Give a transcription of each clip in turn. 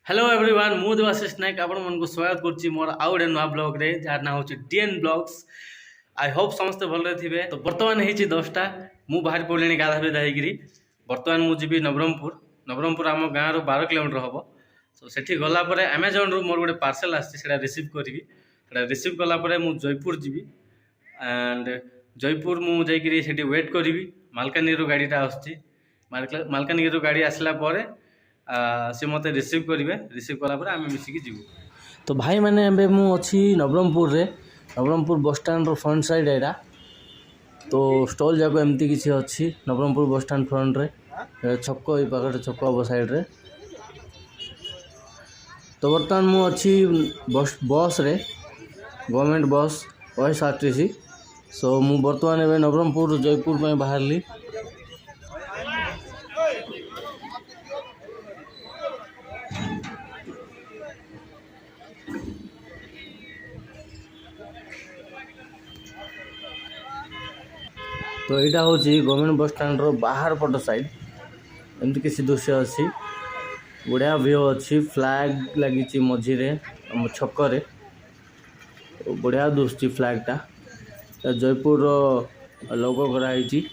Hello everyone मु देवाशीष नायक आपण मन को स्वागत करछि मोर आउ गोटे नुआ ब्लॉग रे जार ना होछि डीएन ब्लॉग्स। आई होप समस्त भलरे थिबे। तो वर्तमान हेछि 10टा मु बाहर पड़लेनी गाधा बेधा हेगिरी। वर्तमान मु जीवी नवरंगपुर आम गाँ रु 12 किलोमीटर हबो। सो सेठी गला परे अमेजन रु मोर गोटे पार्सल आछि सेटा रिसीव करबी। सेटा रिसीव कला परे मु जयपुर जीवी एंड जयपुर मु जाईकिरी सेठी वेट करबी। मालकानगिरी रु गाड़ीटा आछि। मालकानगिरी रु गाड़ी आसला परे से मत रिसीव करेंगे। रिसीव कलापर आम मिसिकी जीवु। तो भाई मैंने एबे मु अच्छी नवरंगपुर रे नवरंगपुर बस स्टैंड रो फ्रंट साइड एटा। तो स्टॉल जाक एमती किसी अच्छी नवरंगपुर बस स्टैंड फ्रंट रे छक ये पाखे छक हम साइड रे। तो बर्तमान मु अच्छी बस रे गवर्नमेंट बस OSRTC। सो मु बर्तमान एबे नवरंगपुर जयपुर में बाहरली। तो यहाँ हूँ गवर्नमेंट बस स्टैंड रो बाहर पट साइड एमती किसी दृश्य अच्छी बढ़िया व्यू अच्छी। फ्लैग लगी मझीरे छकरे बढ़िया दुसुची फ्लैग टा जयपुर रो लोगो कराई।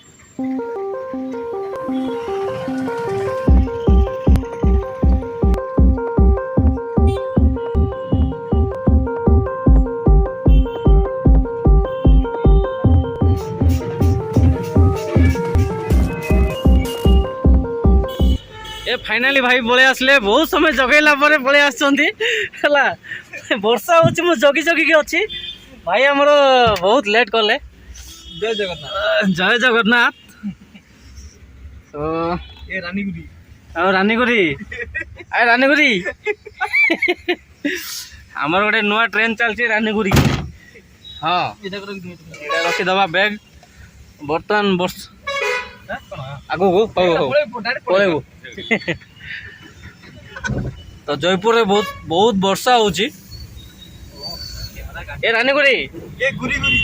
ए फाइनाली भाई पलि आसले बहुत समय जगैला परे पलि आसला। वर्षा होची मु जगी जगी के अच्छी भाई हमर बहुत लेट कले। जय जगन्नाथ जय जगन्नाथ। तो ए रानीगुरी और रानीगुरी आए रानीगुरी हमर गोटे नुआ ट्रेन चलची रानीगुरी। हाँ रखी दबा बैग बर्तमान वर्ष आगो को पळेबो। तो जयपुर रे बहुत वर्षा होची। ए रानीगुरी ए गुरी गुरी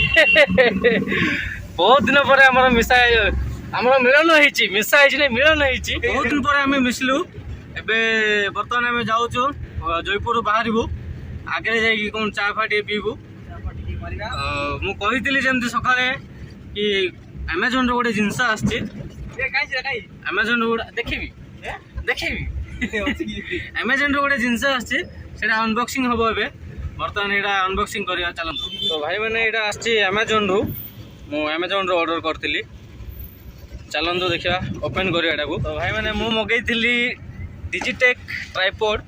बहुत दिन पर हमर मिसा हमर मिलन होईची मिसा होईची नै मिलन होईची। बहुत दिन पर हमें मिसलु। एबे वर्तमान हमें जाउछु जयपुर बाहरिबु आगे जाई कोन चा फाटी पीबु। मु कहितली जेंति सकाळे कि अमेजन रो गोटे जिंस आछी। ए काई अमेजन रो देखिबी अमेजन रो गोटे जिनस आछी सेटा अनबॉक्सिंग हबो। एबे बर्तमान एटा अनबॉक्सिंग करिया चलंतु। तो भाई माने एटा आछी अमेजन रो मु अमेजन रो ऑर्डर करथिली। चलंतु देखिया ओपन करिया एटा को। तो भाई माने मु मगैथिली डिजिटेक ट्राइपॉड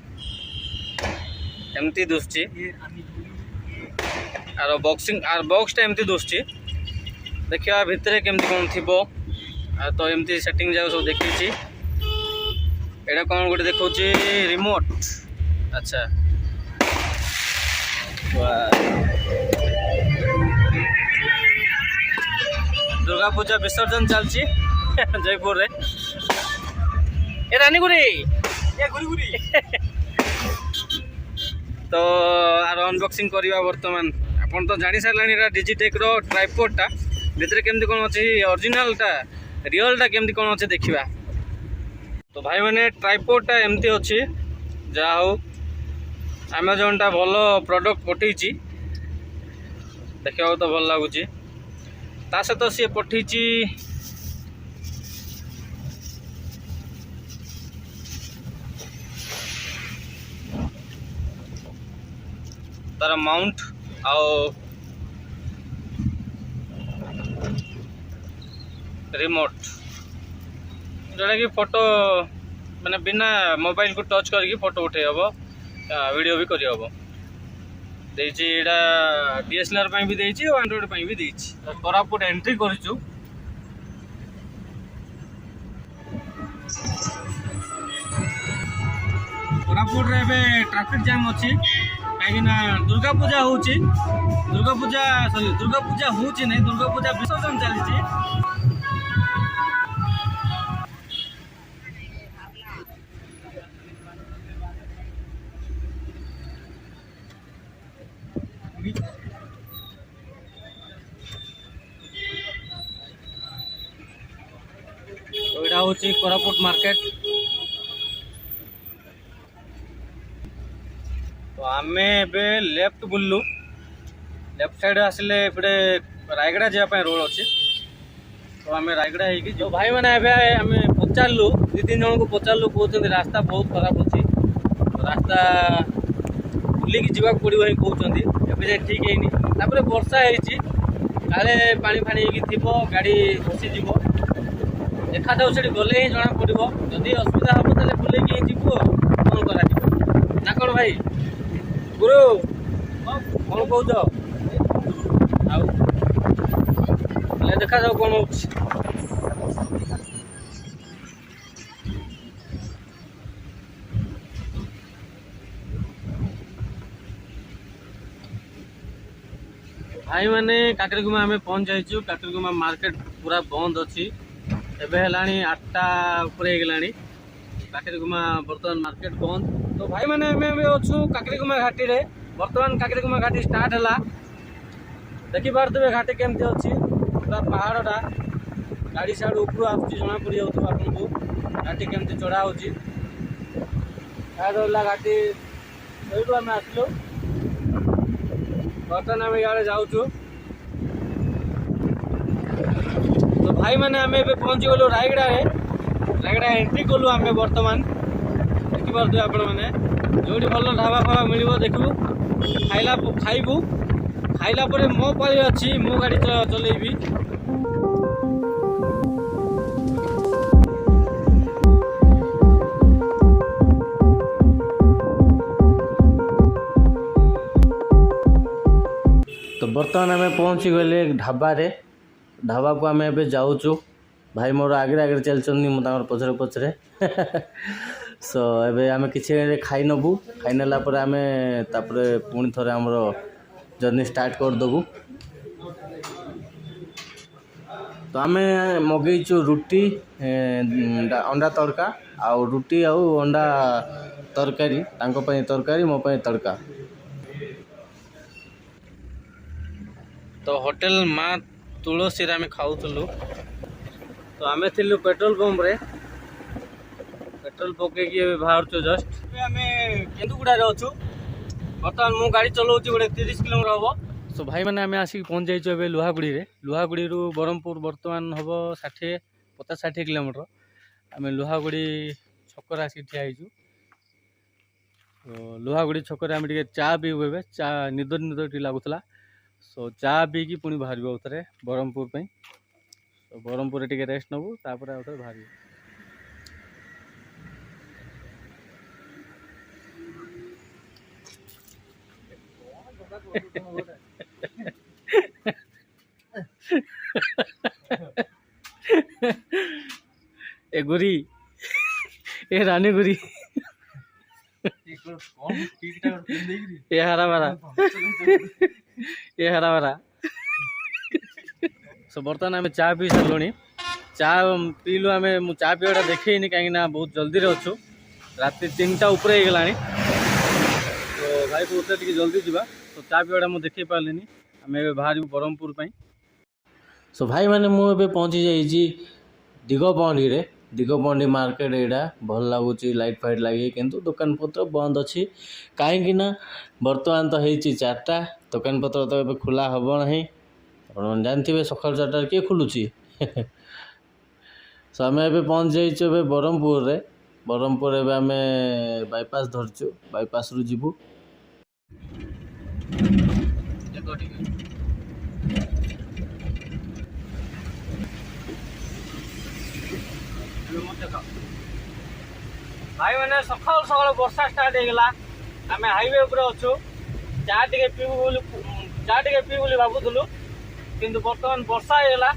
एमती दुसची आरो बॉक्स टा एमती दुसची। देखिया भितरे केमती कोन थिबो तो एमती सेटिंग जाव सब देखिछि। एटा कौन गोटे देखौछि रिमोट। अच्छा दुर्गा पूजा विसर्जन चलछि जयपुर रे। ए रानीगुरी ए गुरी तो आरो अनबॉक्सिंग करिवा। वर्तमान आपन तो जानि सारलानी एटा डिजिटेक रो ट्राइपॉड टा भितरे केमती कोन अछि ओरिजिनल टा रियल टा केमती कोन अछि देखिबा। तो भाई मैंने ट्राइपॉड टा एमती अच्छी जा हो अमेजन टा भल प्रोडक्ट पठे देखा तो भल लगुच। ता सहित सी पठे तार माउंट आओ रिमोट जोटा कि फोटो माने बिना मोबाइल को टच करके फोटो उठे हम वीडियो भी करी हम। देछि एटा DSLR ପାଇଁ भी देछि और एंड्रॉइड ପାଇଁ भी देछि। कोरापुट एंट्री करछु। कोरापुट रे बे ट्रैफिक जाम अछि काहे ना दुर्गा पूजा होछि। दुर्गा पूजा होछि नै दुर्गा पूजा विसर्जन चलिछि। तो यहाँ हूँ कोरापुट मार्केट। तो आम लेफ्ट बुल्लु लेफ्ट साइड आसिले एपटे रायगड़ा जावाई रोड अच्छे तो आम रायगड़ा हो जो भाई मैंने आम पचारू दु तीन जन को पचारू कहते रास्ता बहुत खराब अच्छी रास्ता बुलिकी जावा पड़ो ही कहते एवं ठीक है वर्षा काले पानी फाणी थी गाड़ी फसीज देखा जाऊ से गले ही जना पड़ो जदि असुविधा हम तो बुलेकी जीव कौन कर ना कौन भाई गुरु कौन कौच देखा जाऊ कौन हो भाई मैंने काकरीगुमा आम पहुँच जाइए काकरीगुमा मार्केट पूरा बंद अच्छी एवं 8टा उपरे काकरीगुमा बर्तमान मार्केट बंद तो भाई मैंने अच्छू काकरीगुमा घाटी रे बर्तमान काकरीगुमा घाटी स्टार्ट है देखी पारे घाटी केमती अच्छी पूरा पहाड़टा गाड़ी साइड ऊपर आना पड़ जाऊँ आपको घाटी केमती चढ़ा हो घाटी सही आम आसलु बर्तमान आम इे जाऊँ तो भाई मैंने आम पहुँची गलु रायगड़ा रायगड़ा एंट्री कलु आम बर्तमान देखिपे आपण मैंने जो भल ढाबा फाबा मिल देखू खाइला खाइबू खाइला परे मो पाली अच्छी मो गाड़ी चलेबी तो बर्तमान आम पहुँची गले ढाबा ढाबा को आम ए जाऊँ भाई मोर आगे आगे चलती मुझे पचरे पचरे सो एबे आम किसी खाई नबू खाई नेला आम पुणी थे आमर जर्नी स्टार्ट करदेबू तो आम मगेचु रुटी अंडा तड़का आउ रुटी आउ अंडा तरकारी तरकारी मो तड़का तो होटल माँ तुलसी आम खाऊलु तो आम थी पेट्रोल पंप रे पेट्रोल पकईकि बाहर जस्ट आम केन्दुगुड़ा अच्छु बर्तमान मु गाड़ी चलाऊँ गोटे 30 किलोमीटर हम सो भाई मैंने आम आसिक पहुँच जाइए ए लुहागुड़ी लुहागुड़ी ब्रह्मपुर बर्तमान हम 50-60 किलोमीटर आम लुहागुड़ी छकर आसिक ठिया तो लुहागुड़ी छकर आम चा पीबू ए चा निद निद लगुला सो चा पीकी पुणी बाहर आउे ब्रह्मपुर तो ब्रह्मपुर टे रेस्ट नबू तापर आउे बाहर ए गुरी ए रानी गुरी ये हरा भरा ये हरा भरा सो बर्तमान आम चा पी सारे चा पीलु आम चा पीवाटा देखेनी कहीं बहुत जल्दी अच्छु रात 3टा उपरे हो गला तो भाई को टे जल्दी जावा तो चा पीवाटा मुझे देखे पारे आम ए बाहर ब्रह्मपुर सो भाई मैंने मुझे पहुँची जाइए दिगपहंडी दिगपहंडी मार्केट यहाँ भल लगुच लाइट फाइट लगे किंतु दुकान पत्र बंद अच्छी कहीं बर्तमान तो होती 4टा दुकान पत्र तो ये खोला हम ना आप जानते सकाल 4टार किए खुलुची सो आम ए पहुँच जाइए ब्रह्मपुर ब्रह्मपुर एवं आम बाईपास धरचु बाईपास रु जीवु भाई मैंने सका सका वर्षा स्टार्ट होगा आम हाईवे उपर अच्छु चा टे पीबू भावुलु किंतु बर्तमान वर्षा होगा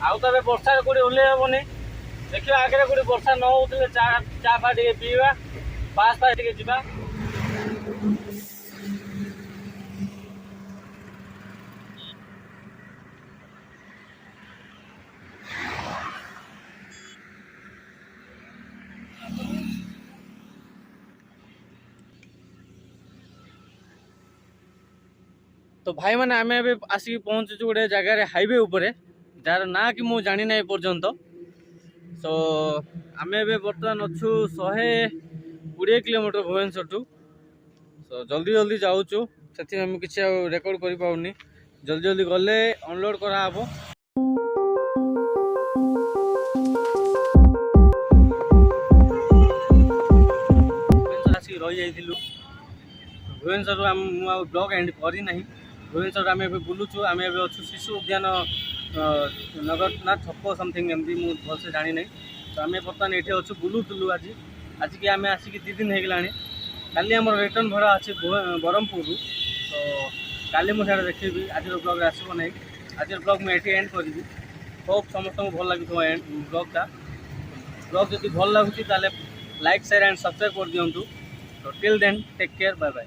आउ तो वर्षा कौटे ओल्ले हेनी देखिए आगे कौटे वर्षा न हो चा फा टे पीवा पास पास टे जा तो भाई मैंने आम आसिक पहुँचु गोटे जगार हाईवे उपर जार ना कि मुझे जानी ना पर्यंत सो आम बर्तमान अच्छु 120 किलोमीटर भुवनेश्वर टू तो जल्दी जल्दी जाऊँ से किसी रेकर्ड कर पाऊनी जल्दी जल्दी गले अनलोड कराब रही जाइलु भुवनेश्वर आम ब्लॉग एंड करना भुवनेश्वर आम बुलूचु आम अच्छु शिशु उद्यान नगर ना छक समथिंग एमती मुझे भलसे जानी ना तो आम बर्तमान ये अच्छु बुलूलु आज आज की आम आसिक 2 दिन होगा काली आम रिटर्न भड़ा अच्छे ब्रह्मपुर तो काली मुझे देखी आज ब्लॉग आसब ना आज ब्लॉग मुझे एंड करी होप समस्त को भल लगी ब्लॉग जब भल लगुच लाइक शेयर एंड सब्सक्राइब कर दिंतु तो till then take care bye bye.